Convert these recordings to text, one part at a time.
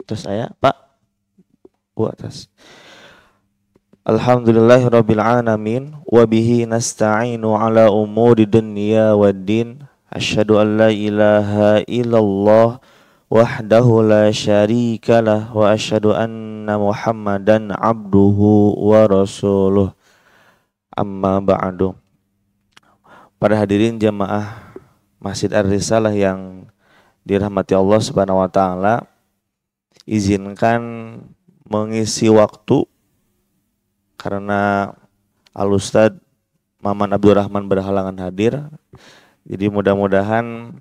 Terus saya, Pak, atas. Alhamdulillahirabbil alamin wa bihi nasta'inu ala umuri dunya waddin. Asyhadu an la ilaha illallah wahdahu la syarikalah wa asyhadu anna Muhammadan abduhu wa rasuluh. Amma ba'du. Para hadirin jamaah Masjid Ar-Risalah yang dirahmati Allah Subhanahu wa taala, izinkan mengisi waktu karena Al-Ustadz Maman Abdurrahman berhalangan hadir. Jadi mudah-mudahan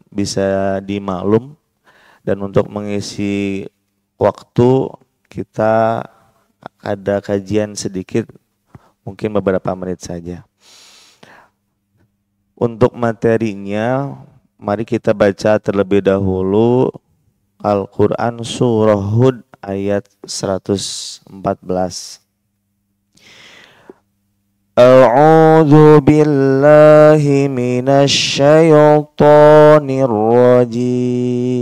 bisa dimaklum, dan untuk mengisi waktu kita ada kajian sedikit, mungkin beberapa menit saja. Untuk materinya, mari kita baca terlebih dahulu Al-Quran Surah Hud ayat 114. A'udzu billahi minasy syaithanir rajim.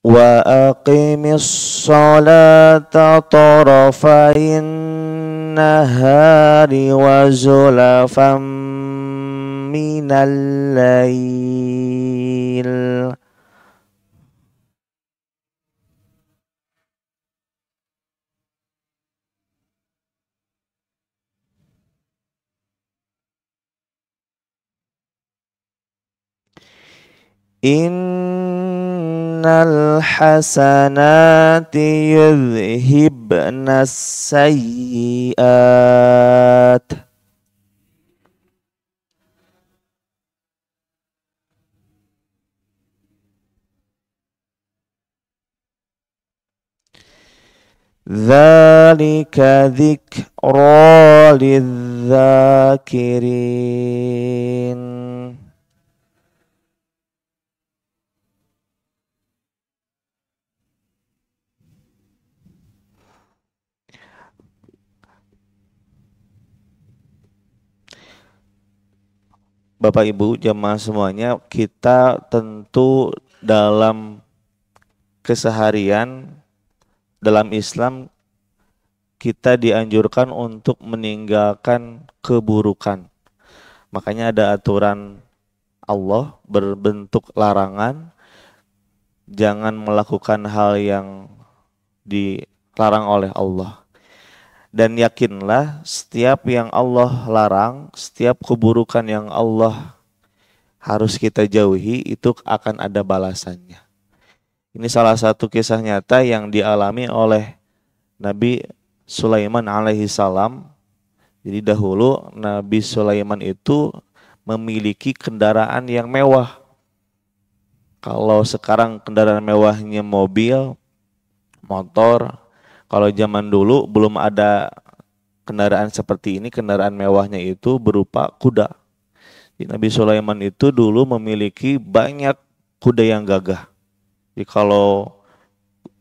Wa aqimis salata tarafain nahari wa zulafam minal lail. Innal hasanati yudhibnas sayyiat. Dzalika dzikra lidzakirin. Bapak Ibu jamaah semuanya, kita tentu dalam keseharian dalam Islam kita dianjurkan untuk meninggalkan keburukan. Makanya ada aturan Allah berbentuk larangan, jangan melakukan hal yang dilarang oleh Allah. Dan yakinlah setiap yang Allah larang, setiap keburukan yang Allah harus kita jauhi, itu akan ada balasannya. Ini salah satu kisah nyata yang dialami oleh Nabi Sulaiman alaihi salam. Jadi dahulu Nabi Sulaiman itu memiliki kendaraan yang mewah. Kalau sekarang kendaraan mewahnya mobil, motor. Kalau zaman dulu belum ada kendaraan seperti ini, kendaraan mewahnya itu berupa kuda. Jadi Nabi Sulaiman itu dulu memiliki banyak kuda yang gagah. Jadi kalau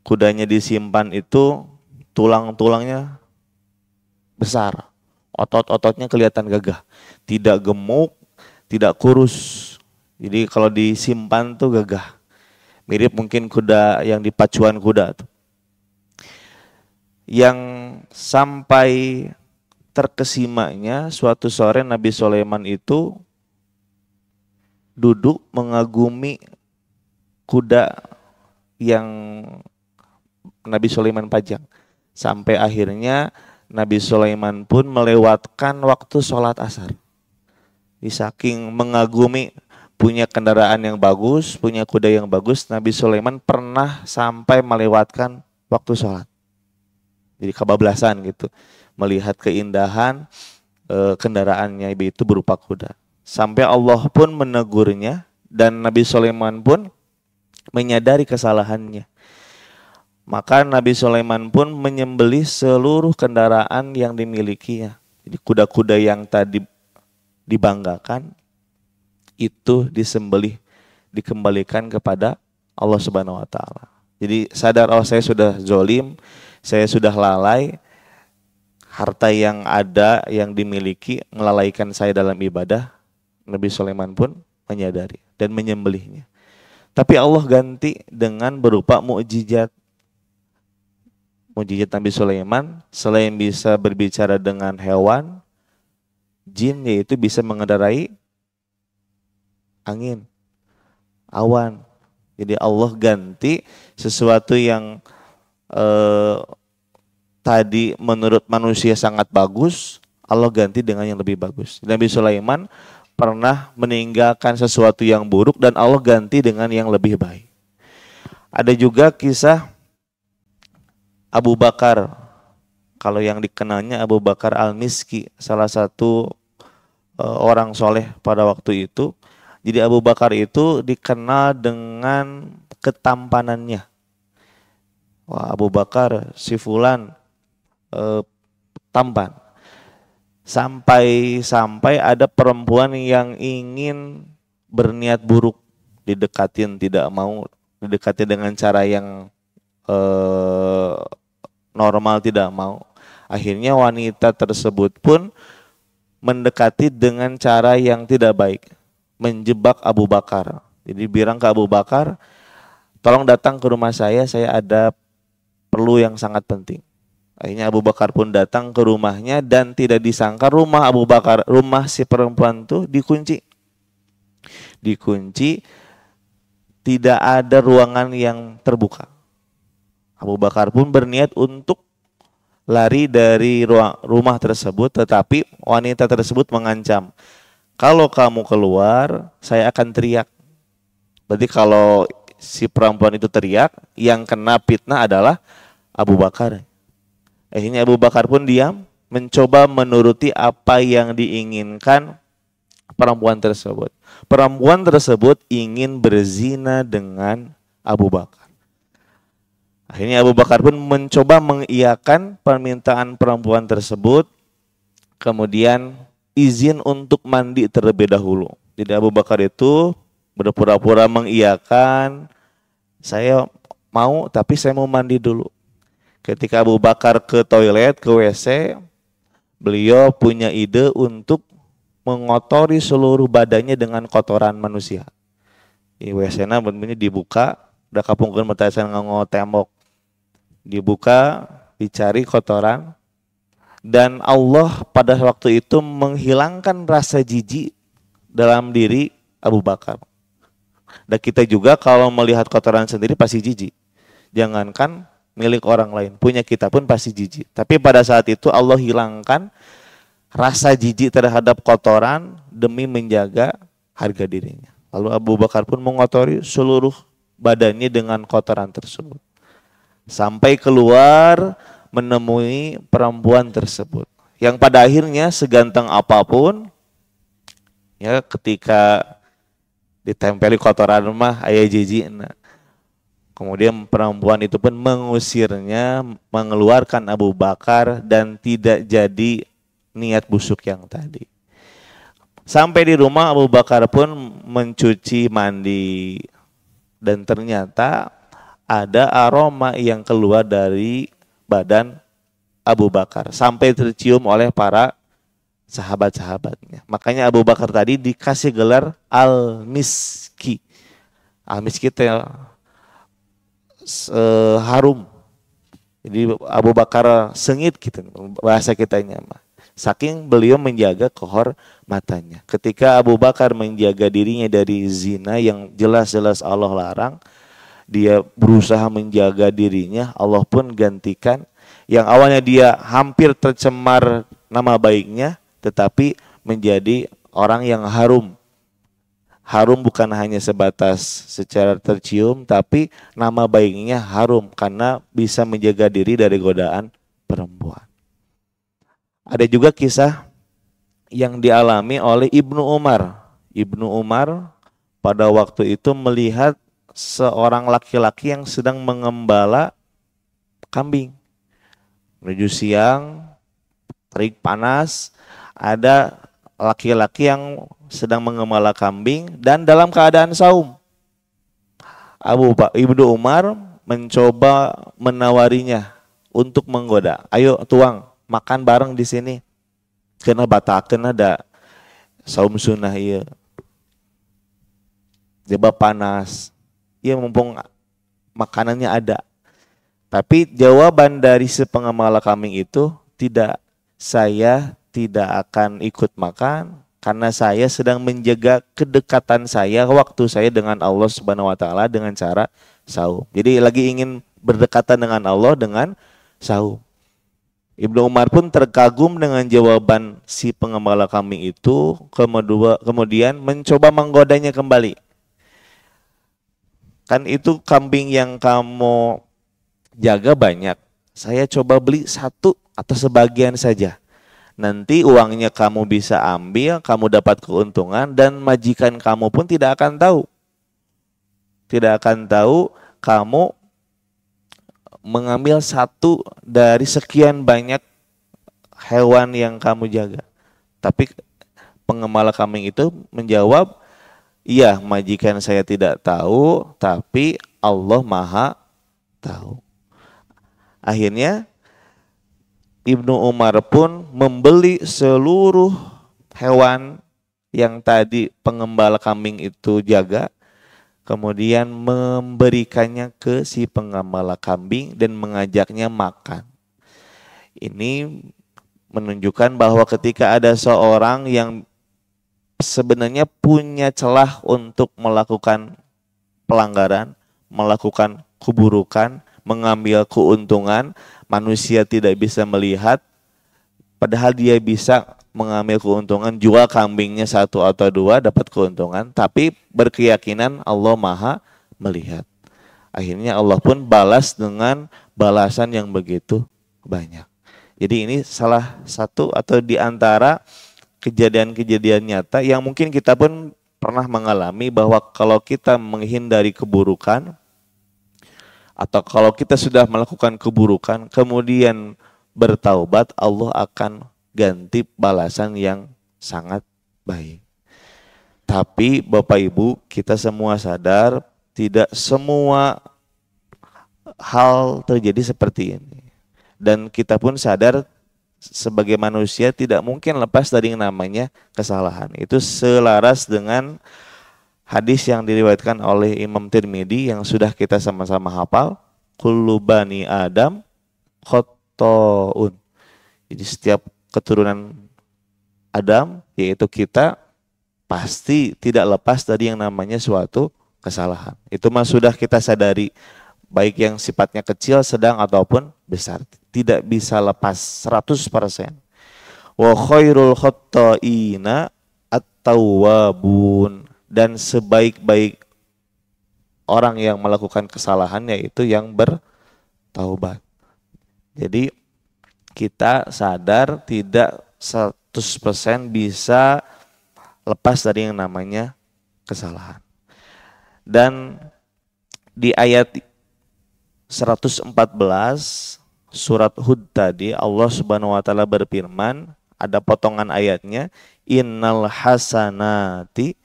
kudanya disimpan itu tulang-tulangnya besar, otot-ototnya kelihatan gagah, tidak gemuk, tidak kurus. Jadi kalau disimpan tuh gagah, mirip mungkin kuda yang di pacuan kuda tuh. Yang sampai terkesimanya suatu sore Nabi Sulaiman itu duduk mengagumi kuda yang Nabi Sulaiman pajang. Sampai akhirnya Nabi Sulaiman pun melewatkan waktu sholat asar. Saking mengagumi punya kendaraan yang bagus, punya kuda yang bagus, Nabi Sulaiman pernah sampai melewatkan waktu sholat. Jadi kebablasan gitu, melihat keindahan kendaraannya itu berupa kuda. Sampai Allah pun menegurnya dan Nabi Sulaiman pun menyadari kesalahannya. Maka Nabi Sulaiman pun menyembelih seluruh kendaraan yang dimilikinya. Jadi kuda-kuda yang tadi dibanggakan itu disembelih, dikembalikan kepada Allah Subhanahu wa taala. Jadi sadar, oh saya sudah zolim, saya sudah lalai, harta yang ada, yang dimiliki melalaikan saya dalam ibadah. Nabi Sulaiman pun menyadari dan menyembelihnya. Tapi Allah ganti dengan berupa mukjizat. Mukjizat Nabi Sulaiman selain bisa berbicara dengan hewan, jin, yaitu bisa mengendarai angin, awan. Jadi Allah ganti sesuatu yang tadi menurut manusia sangat bagus, Allah ganti dengan yang lebih bagus. Nabi Sulaiman pernah meninggalkan sesuatu yang buruk dan Allah ganti dengan yang lebih baik. Ada juga kisah Abu Bakar. Kalau yang dikenalnya Abu Bakar Al-Miski, salah satu orang soleh pada waktu itu. Jadi Abu Bakar itu dikenal dengan ketampanannya. Wah, Abu Bakar si fulan tampan. Sampai ada perempuan yang ingin berniat buruk, didekatin, tidak mau, didekati dengan cara yang normal, tidak mau. Akhirnya wanita tersebut pun mendekati dengan cara yang tidak baik, menjebak Abu Bakar. Jadi bilang ke Abu Bakar, tolong datang ke rumah saya ada perlu yang sangat penting. Akhirnya Abu Bakar pun datang ke rumahnya dan tidak disangka rumah Abu Bakar, rumah si perempuan itu dikunci. Dikunci, tidak ada ruangan yang terbuka. Abu Bakar pun berniat untuk lari dari rumah tersebut, tetapi wanita tersebut mengancam, kalau kamu keluar, saya akan teriak. Berarti kalau si perempuan itu teriak, yang kena fitnah adalah Abu Bakar. Akhirnya Abu Bakar pun diam, mencoba menuruti apa yang diinginkan perempuan tersebut. Perempuan tersebut ingin berzina dengan Abu Bakar. Akhirnya Abu Bakar pun mencoba mengiyakan permintaan perempuan tersebut, kemudian izin untuk mandi terlebih dahulu. Jadi Abu Bakar itu berpura-pura mengiyakan, saya mau tapi saya mau mandi dulu. Ketika Abu Bakar ke toilet, ke WC, beliau punya ide untuk mengotori seluruh badannya dengan kotoran manusia. Di WC-na benar-benar dibuka, udah kapungkeun matasan nganggo tembok. Dibuka, dicari kotoran, dan Allah pada waktu itu menghilangkan rasa jijik dalam diri Abu Bakar. Dan kita juga kalau melihat kotoran sendiri pasti jijik. Jangankan milik orang lain, punya kita pun pasti jijik. Tapi pada saat itu Allah hilangkan rasa jijik terhadap kotoran demi menjaga harga dirinya. Lalu Abu Bakar pun mengotori seluruh badannya dengan kotoran tersebut. Sampai keluar menemui perempuan tersebut, yang pada akhirnya seganteng apapun, ya ketika ditempeli kotoran mah aya jijikna. Kemudian perempuan itu pun mengusirnya, mengeluarkan Abu Bakar dan tidak jadi niat busuk yang tadi. Sampai di rumah Abu Bakar pun mencuci mandi dan ternyata ada aroma yang keluar dari badan Abu Bakar sampai tercium oleh para sahabat-sahabatnya. Makanya Abu Bakar tadi dikasih gelar Al-Miski. Al-Miski itu harum. Jadi Abu Bakar sengit gitu bahasa kitanya mah. Saking beliau menjaga kehormatannya. Ketika Abu Bakar menjaga dirinya dari zina yang jelas-jelas Allah larang, dia berusaha menjaga dirinya, Allah pun gantikan yang awalnya dia hampir tercemar nama baiknya, tetapi menjadi orang yang harum. Harum bukan hanya sebatas secara tercium, tapi nama baiknya harum karena bisa menjaga diri dari godaan perempuan. Ada juga kisah yang dialami oleh Ibnu Umar. Ibnu Umar pada waktu itu melihat seorang laki-laki yang sedang mengembala kambing. Menuju siang, terik panas, ada laki-laki yang sedang mengembala kambing dan dalam keadaan saum. Ibnu Umar mencoba menawarinya untuk menggoda. Ayo tuang, makan bareng di sini. Kena batakeun ada saum sunnah ieu. Jaba panas. Iya mumpung makanannya ada. Tapi jawaban dari si pengemala kambing itu tidak, saya tidak akan ikut makan karena saya sedang menjaga kedekatan saya, waktu saya dengan Allah Subhanahu wa taala dengan cara saum. Jadi lagi ingin berdekatan dengan Allah dengan saum. Ibnu Umar pun terkagum dengan jawaban si pengembala kambing itu, kemudian mencoba menggodanya kembali. Kan itu kambing yang kamu jaga banyak, saya coba beli satu atau sebagian saja. Nanti uangnya kamu bisa ambil, kamu dapat keuntungan, dan majikan kamu pun tidak akan tahu. Tidak akan tahu kamu mengambil satu dari sekian banyak hewan yang kamu jaga. Tapi pengembala kambing itu menjawab, iya, majikan saya tidak tahu, tapi Allah Maha tahu. Akhirnya Ibnu Umar pun membeli seluruh hewan yang tadi pengembala kambing itu jaga, kemudian memberikannya ke si pengembala kambing dan mengajaknya makan. Ini menunjukkan bahwa ketika ada seorang yang sebenarnya punya celah untuk melakukan pelanggaran, melakukan keburukan, mengambil keuntungan, manusia tidak bisa melihat, padahal dia bisa mengambil keuntungan, jual kambingnya satu atau dua dapat keuntungan, tapi berkeyakinan Allah Maha melihat. Akhirnya Allah pun balas dengan balasan yang begitu banyak. Jadi ini salah satu atau di antara kejadian-kejadian nyata yang mungkin kita pun pernah mengalami, bahwa kalau kita menghindari keburukan atau kalau kita sudah melakukan keburukan kemudian bertaubat, Allah akan ganti balasan yang sangat baik. Tapi Bapak Ibu, kita semua sadar tidak semua hal terjadi seperti ini. Dan kita pun sadar sebagai manusia tidak mungkin lepas dari yang namanya kesalahan. Itu selaras dengan hadis yang diriwayatkan oleh Imam Tirmidzi yang sudah kita sama-sama hafal, kullu bani Adam khotoun. Jadi setiap keturunan Adam, yaitu kita, pasti tidak lepas dari yang namanya suatu kesalahan. Itu mah sudah kita sadari, baik yang sifatnya kecil, sedang ataupun besar. Tidak bisa lepas 100%. Wa khairul khotta'ina at-tawwabun. Dan sebaik-baik orang yang melakukan kesalahan yaitu yang bertaubat. Jadi kita sadar tidak 100% bisa lepas dari yang namanya kesalahan. Dan di ayat 114 surat Hud tadi, Allah Subhanahu wa taala berfirman, ada potongan ayatnya, innal hasanati,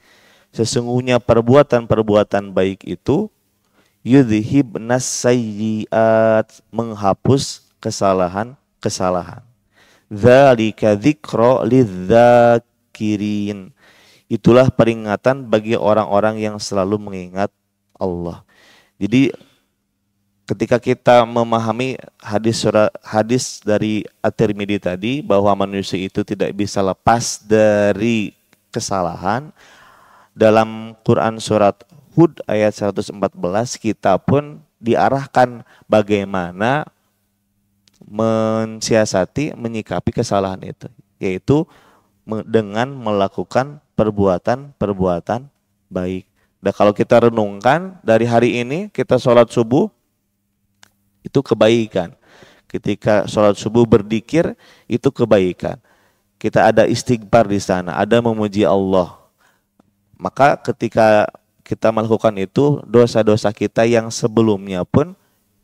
sesungguhnya perbuatan-perbuatan baik itu yudhibnas sayyiat, menghapus kesalahan-kesalahan. Dzalika dzikra lidzakirin, itulah peringatan bagi orang-orang yang selalu mengingat Allah. Jadi ketika kita memahami hadis dari At-Tirmidzi tadi, bahwa manusia itu tidak bisa lepas dari kesalahan, dalam Quran surat Hud ayat 114 kita pun diarahkan bagaimana mensiasati, menyikapi kesalahan itu, yaitu dengan melakukan perbuatan-perbuatan baik. Dan kalau kita renungkan dari hari ini, kita sholat subuh itu kebaikan. Ketika sholat subuh berzikir itu kebaikan. Kita ada istighfar di sana, ada memuji Allah. Maka ketika kita melakukan itu, dosa-dosa kita yang sebelumnya pun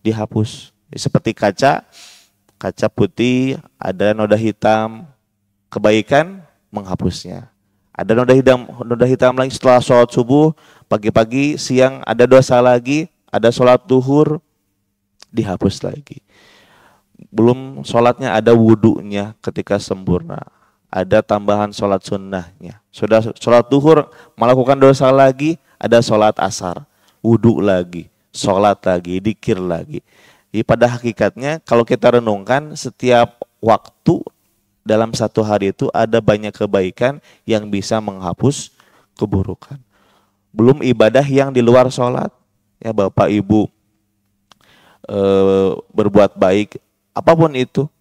dihapus. Seperti kaca putih, ada noda hitam, kebaikan menghapusnya. Ada noda hitam lagi setelah sholat subuh, pagi-pagi, siang ada dosa lagi, ada sholat duhur, dihapus lagi. belum sholatnya ada wudunya ketika sempurna, ada tambahan sholat sunnahnya. Sudah sholat duhur melakukan dosa lagi, ada sholat asar, wudu lagi, sholat lagi, dikir lagi. Jadi pada hakikatnya kalau kita renungkan setiap waktu dalam satu hari itu ada banyak kebaikan yang bisa menghapus keburukan. Belum ibadah yang di luar sholat. Ya Bapak Ibu berbuat baik apapun itu,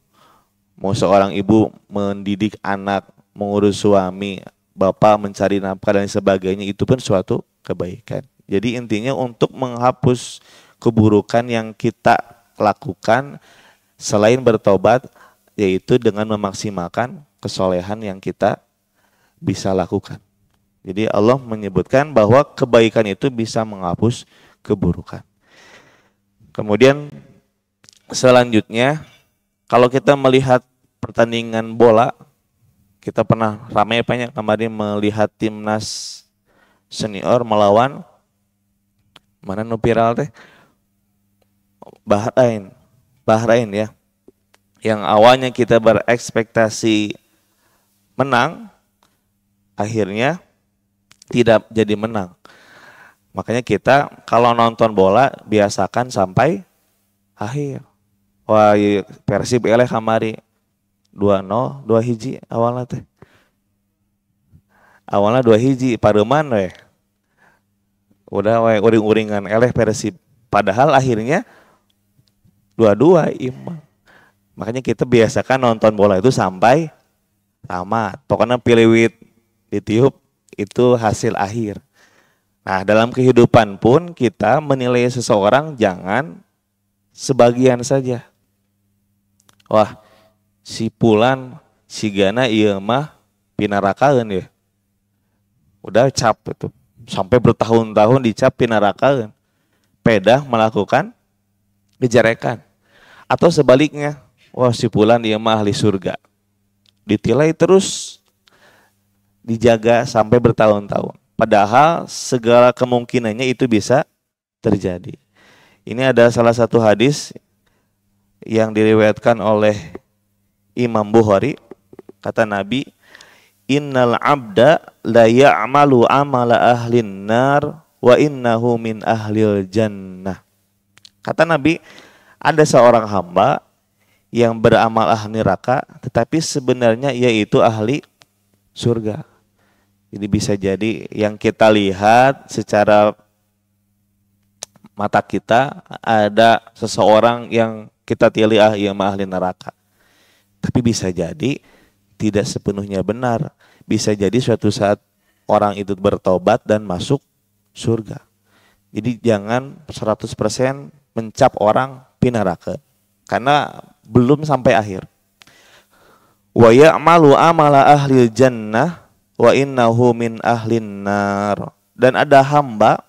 mau seorang ibu mendidik anak, mengurus suami, bapak mencari nafkah dan sebagainya, itu pun suatu kebaikan. Jadi intinya untuk menghapus keburukan yang kita lakukan selain bertobat, yaitu dengan memaksimalkan kesolehan yang kita bisa lakukan. Jadi Allah menyebutkan bahwa kebaikan itu bisa menghapus keburukan. Kemudian selanjutnya, kalau kita melihat pertandingan bola, kita pernah ramai banyak kemarin melihat timnas senior melawan mana nu viral teh, Bahrain ya. Yang awalnya kita berekspektasi menang, akhirnya tidak jadi menang. Makanya kita kalau nonton bola biasakan sampai akhir. Wah, Persib eleh kamari 2-0, 2-1 awalnya teh. Awalnya 2-1 pareman we. Udah we uring-uringan eleh Persib. Padahal akhirnya 2-2 imbang. Makanya kita biasakan nonton bola itu sampai tamat. Pokoknya piliwit ditiup itu hasil akhir. Nah, dalam kehidupan pun kita menilai seseorang jangan sebagian saja. Wah, si Pulan, si Gana ieu mah pinarakaeun ya. Udah cap itu. Sampai bertahun-tahun dicap pinarakaeun. Pedah melakukan kejarekan. Atau sebaliknya, wah si Pulan ieu mah ahli surga. Ditilai terus, dijaga sampai bertahun-tahun. Padahal segala kemungkinannya itu bisa terjadi. Ini ada salah satu hadis yang diriwayatkan oleh Imam Bukhari. Kata Nabi, innal abda la ya'malu amala ahlin nar wa innahu min ahlil jannah. Kata Nabi, ada seorang hamba yang beramal ahli neraka, tetapi sebenarnya ia itu ahli surga. Jadi bisa jadi yang kita lihat secara mata kita ada seseorang yang kita pilih ia ahli neraka. Tapi bisa jadi tidak sepenuhnya benar. Bisa jadi suatu saat orang itu bertobat dan masuk surga. Jadi jangan 100% mencap orang pinaraka. Karena belum sampai akhir. Wa ya'malu amala ahli jannah wa innahu min ahlin nar. Dan ada hamba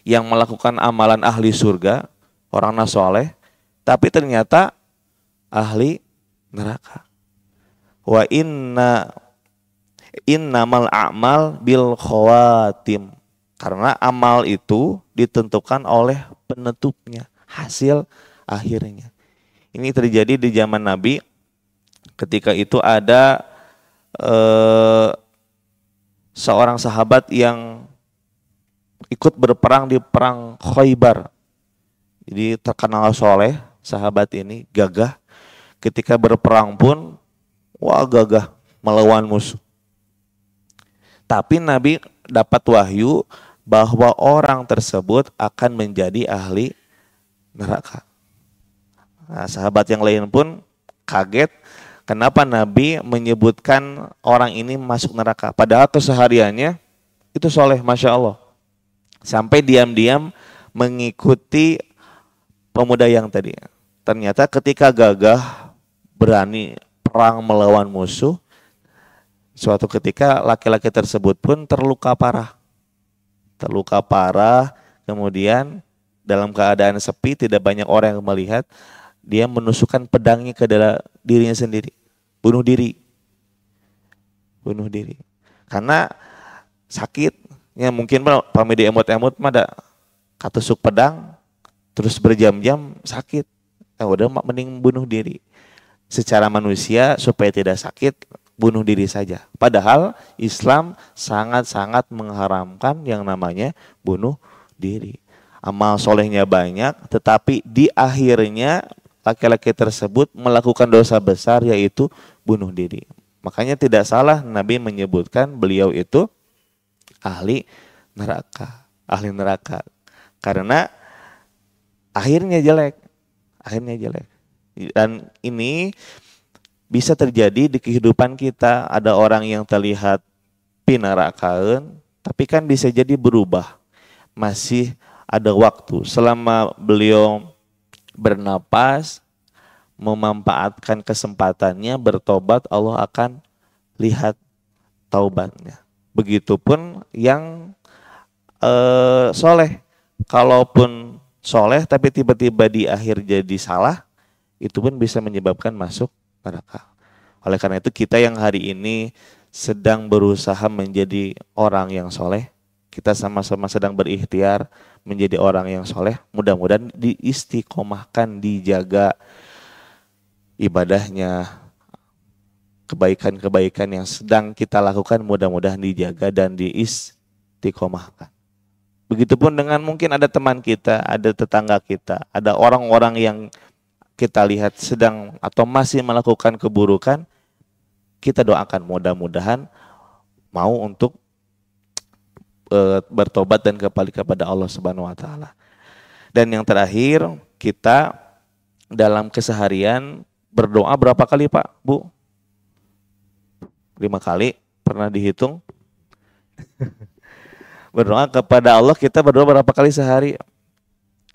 yang melakukan amalan ahli surga, orang nasoleh, tapi ternyata ahli neraka. Wa innamal a'mal bil khawatim. Karena amal itu ditentukan oleh penutupnya, hasil akhirnya. Ini terjadi di zaman Nabi. Ketika itu ada seorang sahabat yang ikut berperang di perang Khaybar. Jadi terkenal soleh sahabat ini, gagah. Ketika berperang pun, wah gagah melawan musuh. Tapi Nabi dapat wahyu bahwa orang tersebut akan menjadi ahli neraka. Nah, sahabat yang lain pun kaget. Kenapa Nabi menyebutkan orang ini masuk neraka? Padahal kesehariannya itu soleh, Masya Allah. Sampai diam-diam mengikuti pemuda yang tadi. Ternyata ketika gagah berani perang melawan musuh, suatu ketika laki-laki tersebut pun terluka parah. Terluka parah, kemudian dalam keadaan sepi, tidak banyak orang yang melihat, dia menusukkan pedangnya ke dalam dirinya sendiri. Bunuh diri. Karena sakit. Ya mungkin pamedi emot-emot mah ada katusuk pedang terus berjam-jam sakit. Udah mending bunuh diri. Secara manusia supaya tidak sakit, bunuh diri saja. Padahal Islam sangat-sangat mengharamkan yang namanya bunuh diri. Amal solehnya banyak, tetapi di akhirnya laki-laki tersebut melakukan dosa besar, yaitu bunuh diri. Makanya tidak salah Nabi menyebutkan beliau itu ahli neraka. Ahli neraka. Karena akhirnya jelek. Dan ini bisa terjadi di kehidupan kita. Ada orang yang terlihat pinarakaeun, tapi kan bisa jadi berubah. Masih ada waktu. Selama beliau bernapas, memanfaatkan kesempatannya, bertobat, Allah akan lihat taubatnya. Begitupun yang soleh. Kalaupun soleh tapi tiba-tiba di akhir jadi salah, itu pun bisa menyebabkan masuk neraka. Oleh karena itu kita yang hari ini sedang berusaha menjadi orang yang soleh, kita sama-sama sedang berikhtiar menjadi orang yang soleh, mudah-mudahan diistiqomahkan, dijaga ibadahnya, kebaikan-kebaikan yang sedang kita lakukan mudah-mudahan dijaga dan diistiqomahkan. Begitupun dengan mungkin ada teman kita, ada tetangga kita, ada orang-orang yang kita lihat sedang atau masih melakukan keburukan, kita doakan mudah-mudahan mau untuk bertobat dan kembali kepada Allah Subhanahu wa taala. Dan yang terakhir, kita dalam keseharian berdoa berapa kali, Pak, Bu? 5 kali, pernah dihitung? Berdoa kepada Allah, kita berdoa berapa kali sehari?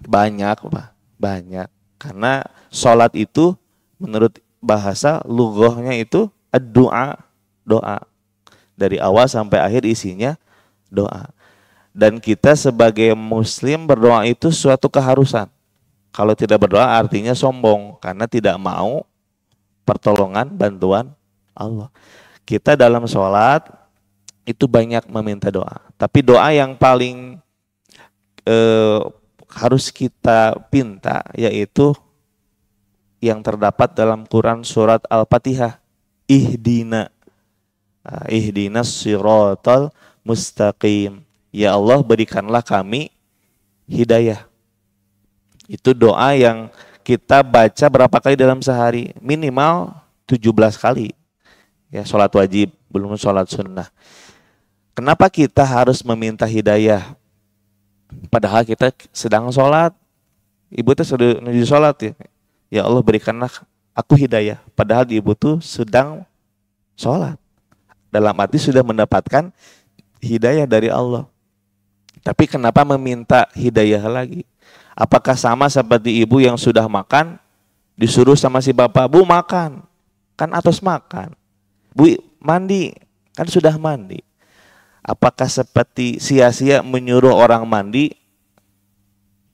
Banyak, Pak, banyak. Karena sholat itu menurut bahasa lughahnya itu doa. Dari awal sampai akhir isinya doa. Dan kita sebagai muslim berdoa itu suatu keharusan. Kalau tidak berdoa artinya sombong, karena tidak mau pertolongan, bantuan Allah. Kita dalam sholat itu banyak meminta doa. Tapi doa yang paling harus kita pinta yaitu yang terdapat dalam Quran surat Al-Fatihah. Ihdinas siratal mustaqim. Ya Allah, berikanlah kami hidayah. Itu doa yang kita baca berapa kali dalam sehari? Minimal 17 kali. Ya, sholat wajib, belum sholat sunnah. Kenapa kita harus meminta hidayah? Padahal kita sedang sholat. Ibu itu sudah menuju sholat ya. Ya Allah, berikanlah aku hidayah. Padahal ibu itu sedang sholat. Dalam arti sudah mendapatkan hidayah dari Allah. Tapi kenapa meminta hidayah lagi? Apakah sama seperti ibu yang sudah makan, disuruh sama si bapak, Bu makan, kan atos makan. Bu mandi, kan sudah mandi. Apakah seperti sia-sia menyuruh orang mandi,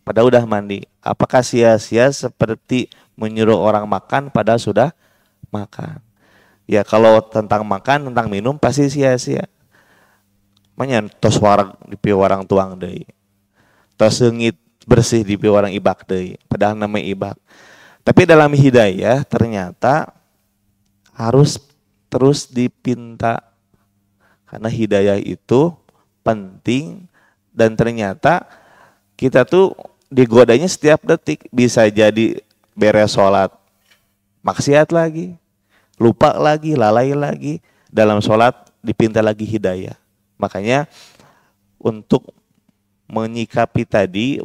padahal udah mandi? Apakah sia-sia seperti menyuruh orang makan, padahal sudah makan? Ya kalau tentang makan, tentang minum pasti sia-sia. Makanya tos warang di piwarang tuang deui. Tos seungit bersih di piwarang ibak deui. Padahal namanya ibak. Tapi dalam hidayah ternyata harus terus dipinta. Karena hidayah itu penting dan ternyata kita tuh digodanya setiap detik. Bisa jadi beres sholat maksiat lagi, lupa lagi, lalai lagi. Dalam sholat dipinta lagi hidayah. Makanya untuk menyikapi tadi,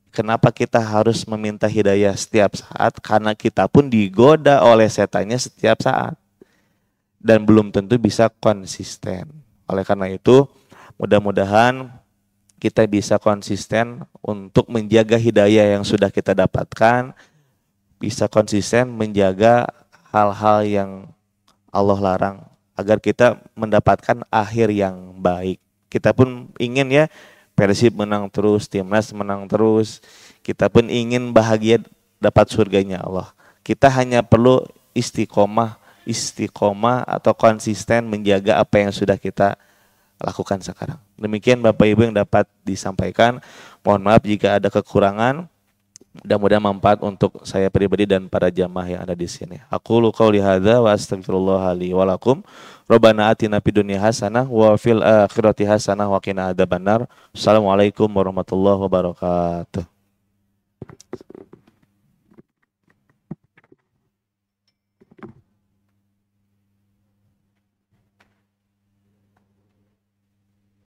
kenapa kita harus meminta hidayah setiap saat? Karena kita pun digoda oleh setannya setiap saat. Dan belum tentu bisa konsisten. Oleh karena itu, mudah-mudahan kita bisa konsisten untuk menjaga hidayah yang sudah kita dapatkan. Bisa konsisten menjaga hal-hal yang Allah larang. Agar kita mendapatkan akhir yang baik. Kita pun ingin ya Persib menang terus, Timnas menang terus. Kita pun ingin bahagia dapat surganya Allah. Kita hanya perlu istiqomah atau konsisten menjaga apa yang sudah kita lakukan sekarang. Demikian Bapak Ibu yang dapat disampaikan. Mohon maaf jika ada kekurangan. Mudah-mudahan manfaat untuk saya pribadi dan para jamaah yang ada di sini. Aku qouli hadza wa astaghfirullah li wa lakum. Rabbana atina fid dunya hasanah wa fil akhirati hasanah wa qina adzabannar. Assalamualaikum warahmatullahi wabarakatuh.